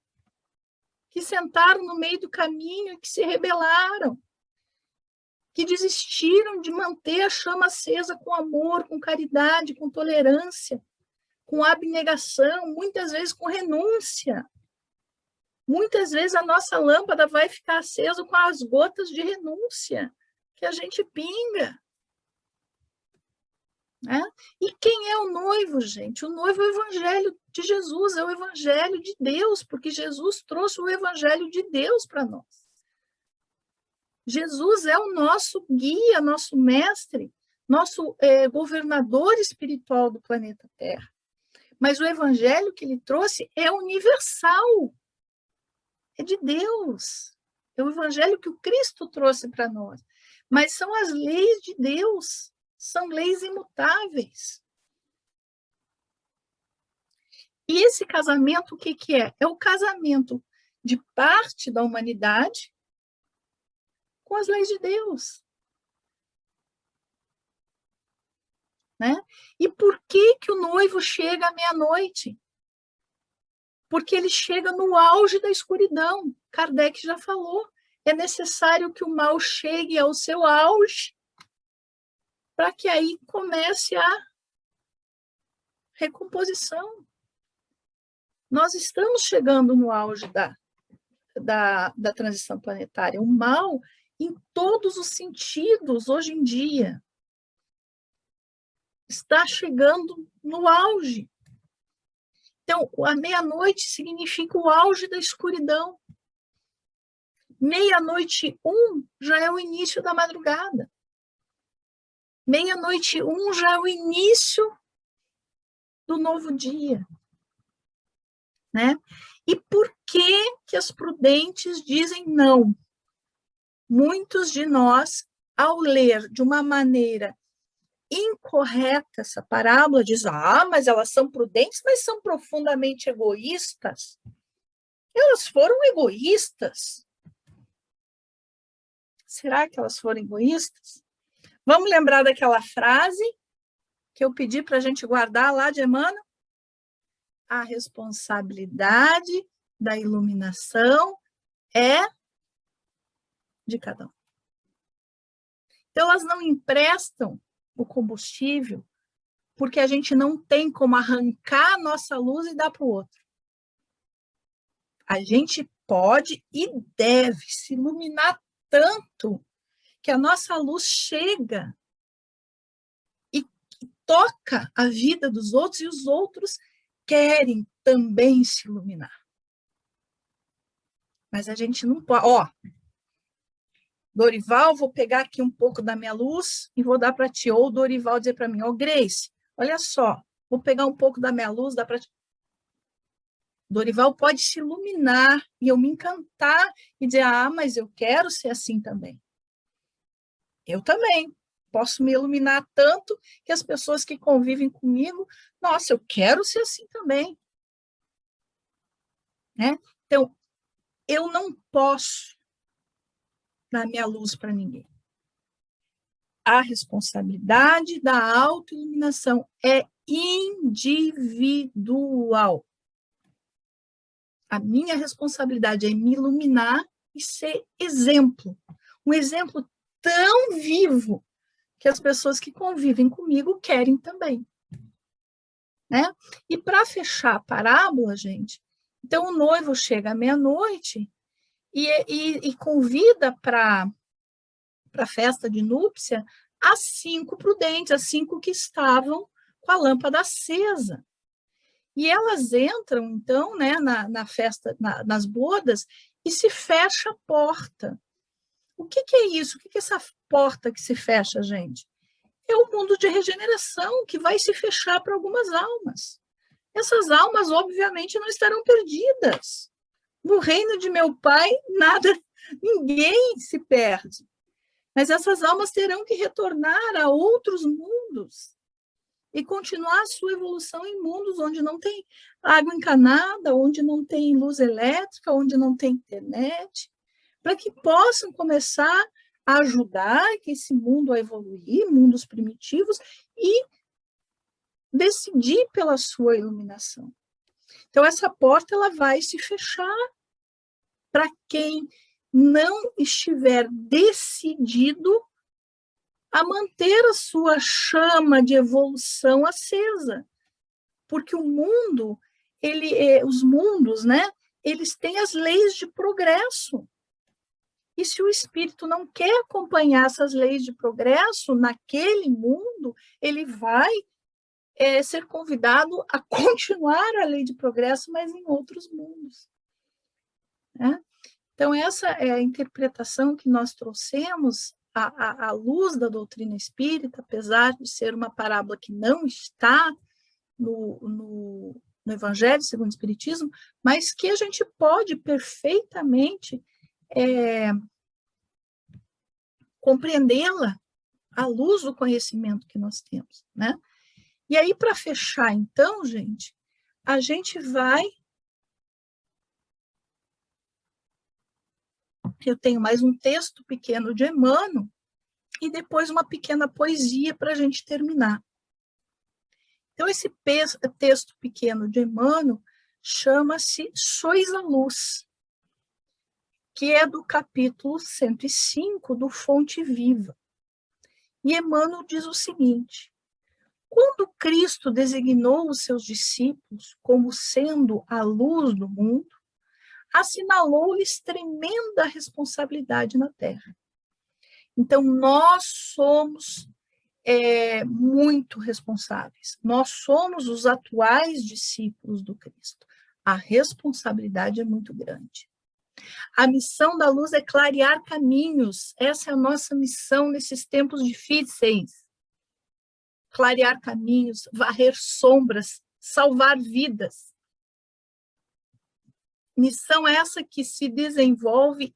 que sentaram no meio do caminho e que se rebelaram, que desistiram de manter a chama acesa com amor, com caridade, com tolerância, com abnegação, muitas vezes com renúncia. Muitas vezes a nossa lâmpada vai ficar acesa com as gotas de renúncia que a gente pinga. Né? E quem é o noivo, gente? O noivo é o evangelho de Jesus, é o evangelho de Deus, porque Jesus trouxe o evangelho de Deus para nós. Jesus é o nosso guia, nosso mestre, nosso governador espiritual do planeta Terra. Mas o evangelho que ele trouxe é universal, é de Deus. É o evangelho que o Cristo trouxe para nós. Mas são as leis de Deus, são leis imutáveis. E esse casamento, o que é? É o casamento de parte da humanidade com as leis de Deus. Né? E por que o noivo chega à meia-noite? Porque ele chega no auge da escuridão. Kardec já falou. É necessário que o mal chegue ao seu auge para que aí comece a recomposição. Nós estamos chegando no auge da transição planetária. O mal, em todos os sentidos, hoje em dia, está chegando no auge. Então, a meia-noite significa o auge da escuridão. Meia-noite 1 já é o início da madrugada. Meia-noite 1 já é o início do novo dia. Né? E por que as prudentes dizem não? Muitos de nós, ao ler de uma maneira incorreta essa parábola, diz: mas elas são prudentes, mas são profundamente egoístas. Elas foram egoístas. Será que elas foram egoístas? Vamos lembrar daquela frase que eu pedi para a gente guardar lá de Emmanuel? A responsabilidade da iluminação é de cada um. Então, elas não emprestam o combustível, porque a gente não tem como arrancar a nossa luz e dar para o outro. A gente pode e deve se iluminar tanto que a nossa luz chega e toca a vida dos outros, e os outros querem também se iluminar. Mas a gente não pode. Ó, Dorival, vou pegar aqui um pouco da minha luz e vou dar para ti. Ou o Dorival dizer para mim, ó, Grace, olha só, vou pegar um pouco da minha luz, dá para ti. Dorival pode se iluminar e eu me encantar e dizer, mas eu quero ser assim também. Eu também posso me iluminar tanto que as pessoas que convivem comigo, nossa, eu quero ser assim também. Né? Então, eu não posso dar minha luz para ninguém. A responsabilidade da autoiluminação é individual. A minha responsabilidade é me iluminar e ser exemplo. Um exemplo tão vivo que as pessoas que convivem comigo querem também. Né? E para fechar a parábola, gente, então o noivo chega à meia-noite e convida para a festa de núpcia as 5 prudentes, as 5 que estavam com a lâmpada acesa. E elas entram, então, né, na festa, nas bodas, e se fecha a porta. O que é isso? O que é essa porta que se fecha, gente? É o mundo de regeneração que vai se fechar para algumas almas. Essas almas, obviamente, não estarão perdidas. No reino de meu Pai, ninguém se perde. Mas essas almas terão que retornar a outros mundos e continuar a sua evolução em mundos onde não tem água encanada, onde não tem luz elétrica, onde não tem internet, para que possam começar a ajudar esse mundo a evoluir, mundos primitivos, e decidir pela sua iluminação. Então, essa porta ela vai se fechar para quem não estiver decidido a manter a sua chama de evolução acesa. Porque o mundo, os mundos, né, eles têm as leis de progresso. E se o espírito não quer acompanhar essas leis de progresso naquele mundo, ele vai ser convidado a continuar a lei de progresso, mas em outros mundos. Né? Então, essa é a interpretação que nós trouxemos à luz da doutrina espírita, apesar de ser uma parábola que não está no Evangelho segundo o Espiritismo, mas que a gente pode perfeitamente compreendê-la à luz do conhecimento que nós temos, né? E aí, para fechar, então, gente, a gente vai... Eu tenho mais um texto pequeno de Emmanuel e depois uma pequena poesia para a gente terminar. Então, esse texto pequeno de Emmanuel chama-se Sois a Luz, que é do capítulo 105 do Fonte Viva. E Emmanuel diz o seguinte: quando Cristo designou os seus discípulos como sendo a luz do mundo, assinalou-lhes tremenda responsabilidade na Terra. Então, nós somos muito responsáveis. Nós somos os atuais discípulos do Cristo. A responsabilidade é muito grande. A missão da luz é clarear caminhos. Essa é a nossa missão nesses tempos difíceis. Clarear caminhos, varrer sombras, salvar vidas. Missão essa que se desenvolve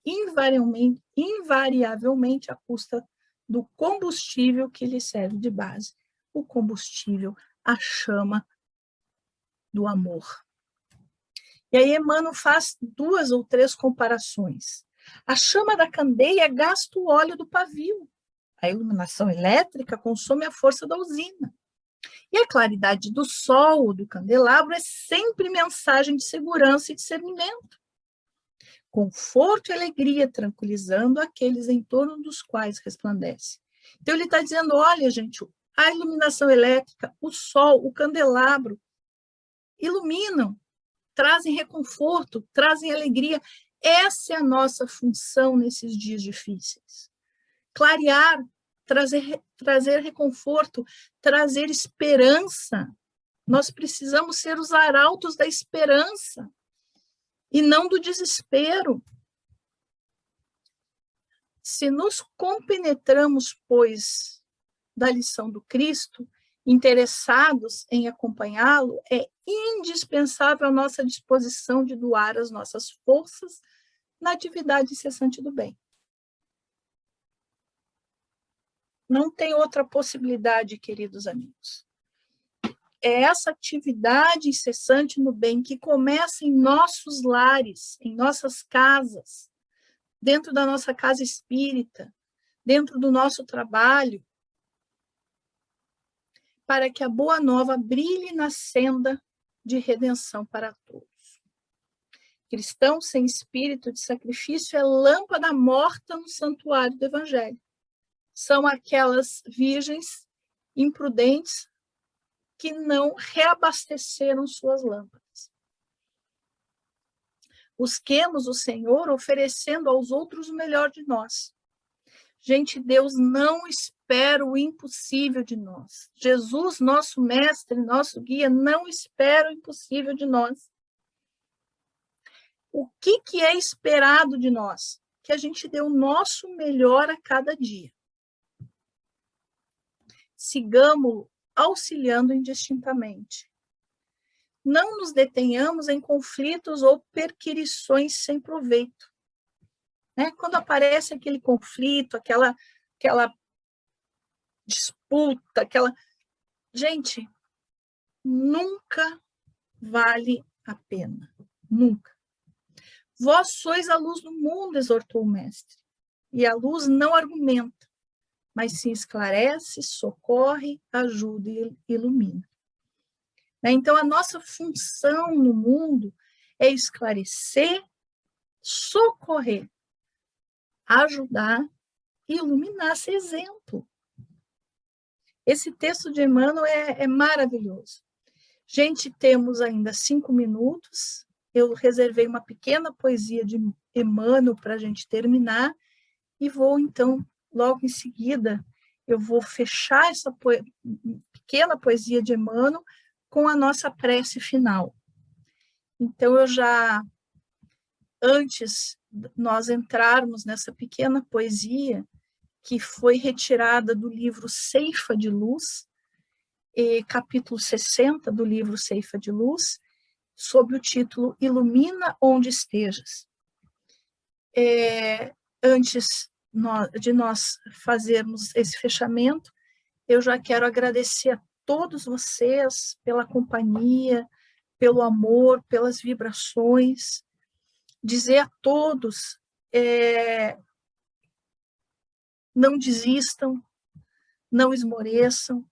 invariavelmente à custa do combustível que lhe serve de base. O combustível, a chama do amor. E aí Emmanuel faz 2 ou 3 comparações. A chama da candeia gasta o óleo do pavio. A iluminação elétrica consome a força da usina. E a claridade do sol ou do candelabro é sempre mensagem de segurança e discernimento. Conforto e alegria, tranquilizando aqueles em torno dos quais resplandece. Então, ele está dizendo, olha, gente, A iluminação elétrica, o sol, o candelabro, iluminam, trazem reconforto, trazem alegria. Essa é a nossa função nesses dias difíceis. Clarear, trazer reconforto, trazer esperança. Nós precisamos ser os arautos da esperança e não do desespero. Se nos compenetramos, pois, da lição do Cristo, interessados em acompanhá-lo, é indispensável a nossa disposição de doar as nossas forças na atividade incessante do bem. Não tem outra possibilidade, queridos amigos. É essa atividade incessante no bem que começa em nossos lares, em nossas casas, dentro da nossa casa espírita, dentro do nosso trabalho, para que a boa nova brilhe na senda de redenção para todos. Cristão sem espírito de sacrifício é lâmpada morta no santuário do Evangelho. São aquelas virgens imprudentes que não reabasteceram suas lâmpadas. Busquemos o Senhor oferecendo aos outros o melhor de nós. Gente, Deus não espera o impossível de nós. Jesus, nosso mestre, nosso guia, não espera o impossível de nós. O que é esperado de nós? Que a gente dê o nosso melhor a cada dia. Sigamos auxiliando indistintamente. Não nos detenhamos em conflitos ou perquirições sem proveito. Né? Quando aparece aquele conflito, aquela disputa, Gente, nunca vale a pena. Nunca. Vós sois a luz do mundo, exortou o mestre. E a luz não argumenta, mas sim esclarece, socorre, ajuda e ilumina. Então, a nossa função no mundo é esclarecer, socorrer, ajudar e iluminar, ser exemplo. Esse texto de Emmanuel é maravilhoso. Gente, temos ainda 5 minutos. Eu reservei uma pequena poesia de Emmanuel para a gente terminar e vou, então, logo em seguida, eu vou fechar essa pequena poesia de Emmanuel com a nossa prece final. Então, antes de nós entrarmos nessa pequena poesia, que foi retirada do livro Ceifa de Luz, capítulo 60 do livro Ceifa de Luz, sob o título Ilumina onde estejas. Antes de nós fazermos esse fechamento, eu já quero agradecer a todos vocês pela companhia, pelo amor, pelas vibrações, dizer a todos, não desistam, não esmoreçam.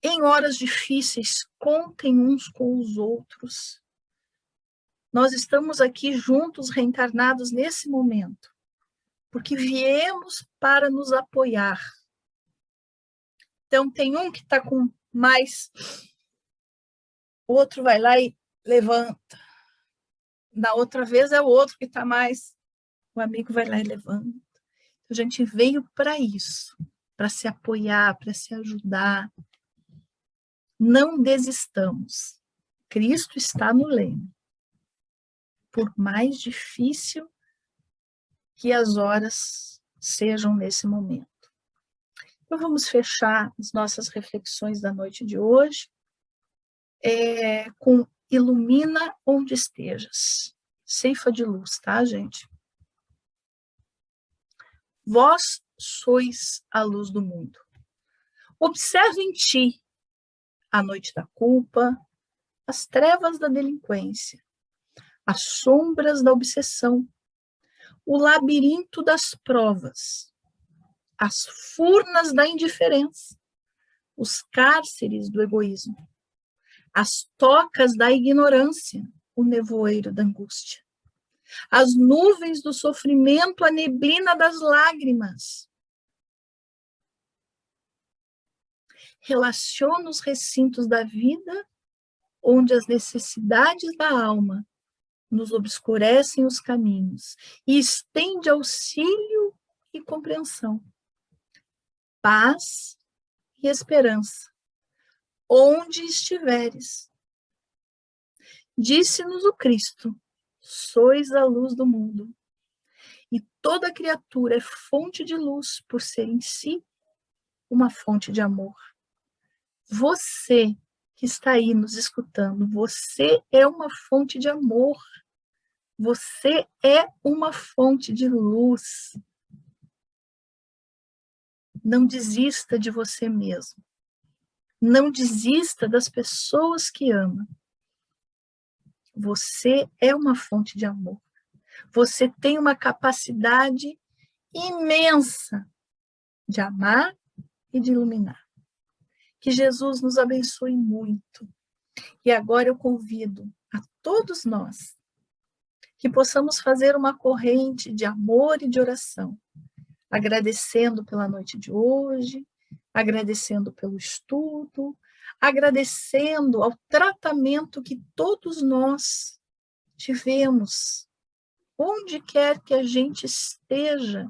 Em horas difíceis, contem uns com os outros. Nós estamos aqui juntos, reencarnados nesse momento, porque viemos para nos apoiar. Então, tem um que está com mais, o outro vai lá e levanta. Na outra vez é o outro que está mais, o amigo vai lá e levanta. A gente veio para isso, para se apoiar, para se ajudar. Não desistamos. Cristo está no leme. Por mais difícil que as horas sejam nesse momento. Então, vamos fechar as nossas reflexões da noite de hoje com Ilumina onde estejas. Ceifa de Luz, tá, gente? Vós sois a luz do mundo. Observe em ti a noite da culpa, as trevas da delinquência, as sombras da obsessão, o labirinto das provas, as furnas da indiferença, os cárceres do egoísmo, as tocas da ignorância, o nevoeiro da angústia, as nuvens do sofrimento, a neblina das lágrimas. relaciona os recintos da vida, onde as necessidades da alma nos obscurecem os caminhos, e estende auxílio e compreensão, paz e esperança, onde estiveres. Disse-nos o Cristo: sois a luz do mundo. E toda criatura é fonte de luz por ser em si uma fonte de amor. Você que está aí nos escutando, você é uma fonte de amor. Você é uma fonte de luz. Não desista de você mesmo. Não desista das pessoas que ama. Você é uma fonte de amor. Você tem uma capacidade imensa de amar e de iluminar. Que Jesus nos abençoe muito. E agora eu convido a todos nós que possamos fazer uma corrente de amor e de oração, agradecendo pela noite de hoje, agradecendo pelo estudo, agradecendo ao tratamento que todos nós tivemos. Onde quer que a gente esteja,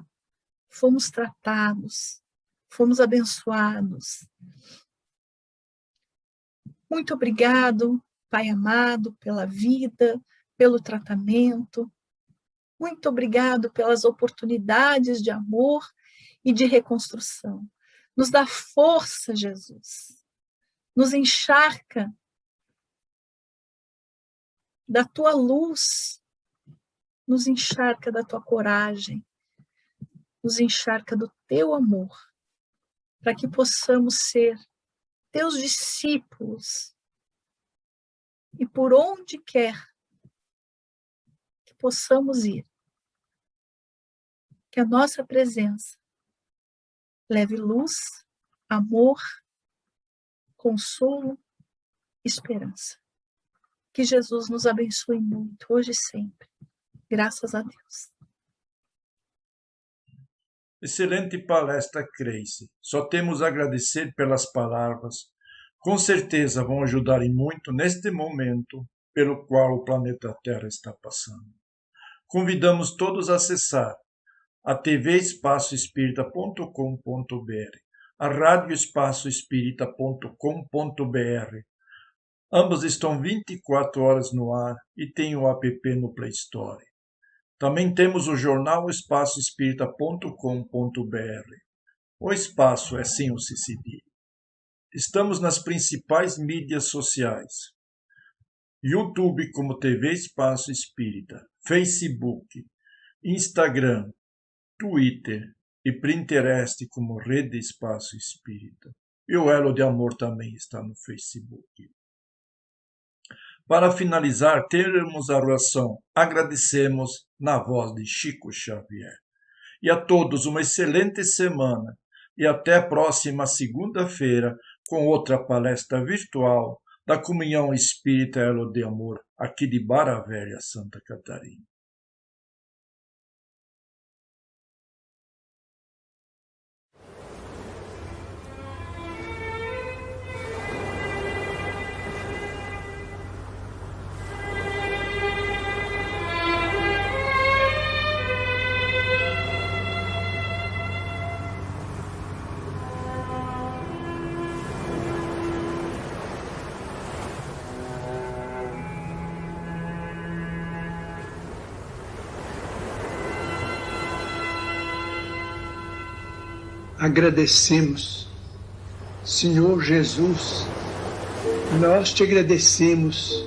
fomos tratados, fomos abençoados. Muito obrigado, Pai amado, pela vida, pelo tratamento. Muito obrigado pelas oportunidades de amor e de reconstrução. Nos dá força, Jesus. Nos encharca da tua luz, nos encharca da tua coragem, nos encharca do teu amor, para que possamos ser teus discípulos e por onde quer que possamos ir, que a nossa presença leve luz, amor, consolo, esperança. Que Jesus nos abençoe muito, hoje e sempre. Graças a Deus. Excelente palestra, Creice. Só temos a agradecer pelas palavras. Com certeza vão ajudar em muito neste momento pelo qual o planeta Terra está passando. Convidamos todos a acessar a tvespaçoespírita.com.br, a radioespaçoespírita.com.br. Ambas estão 24 horas no ar e tem o app no Play Store. Também temos o jornal espaçoespírita.com.br. O espaço é sem o C cedilha. Estamos nas principais mídias sociais. YouTube como TV Espaço Espírita, Facebook, Instagram, Twitter e Pinterest como Rede Espaço Espírita. E o Elo de Amor também está no Facebook. Para finalizar, teremos a oração Agradecemos na voz de Chico Xavier. E a todos uma excelente semana e até a próxima segunda-feira com outra palestra virtual da Comunhão Espírita Elo de Amor aqui de Barra Velha, Santa Catarina. Agradecemos, Senhor Jesus, nós te agradecemos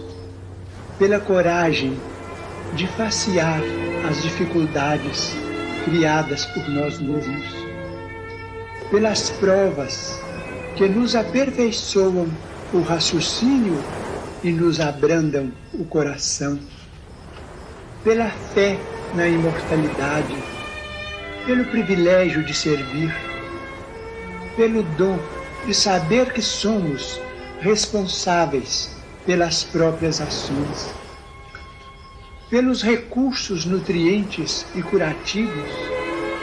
pela coragem de facear as dificuldades criadas por nós mesmos, pelas provas que nos aperfeiçoam o raciocínio e nos abrandam o coração, pela fé na imortalidade, pelo privilégio de servir, pelo dom de saber que somos responsáveis pelas próprias ações, pelos recursos nutrientes e curativos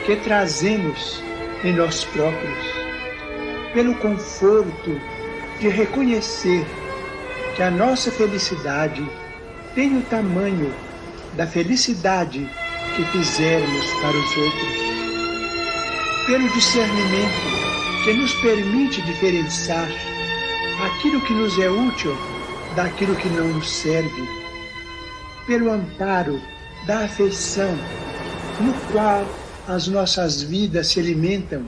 que trazemos em nós próprios, pelo conforto de reconhecer que a nossa felicidade tem o tamanho da felicidade que fizermos para os outros, pelo discernimento que nos permite diferenciar aquilo que nos é útil daquilo que não nos serve, pelo amparo da afeição, no qual as nossas vidas se alimentam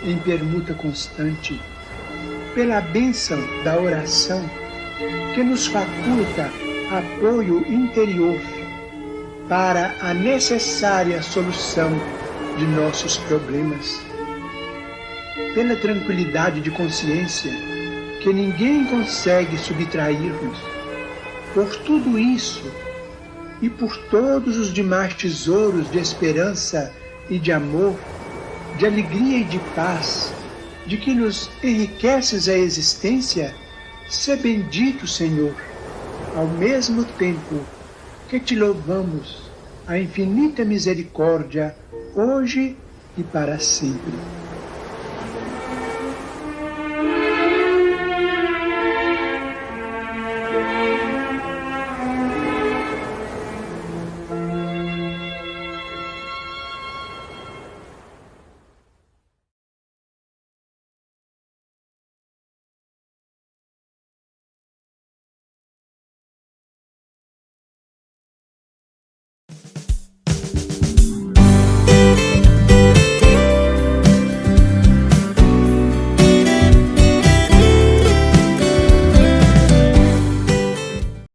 em permuta constante, pela bênção da oração, que nos faculta apoio interior para a necessária solução de nossos problemas, pela tranquilidade de consciência que ninguém consegue subtrair-nos. Por tudo isso e por todos os demais tesouros de esperança e de amor, de alegria e de paz, de que nos enriqueces a existência, sê bendito, Senhor, ao mesmo tempo que te louvamos a infinita misericórdia, hoje e para sempre.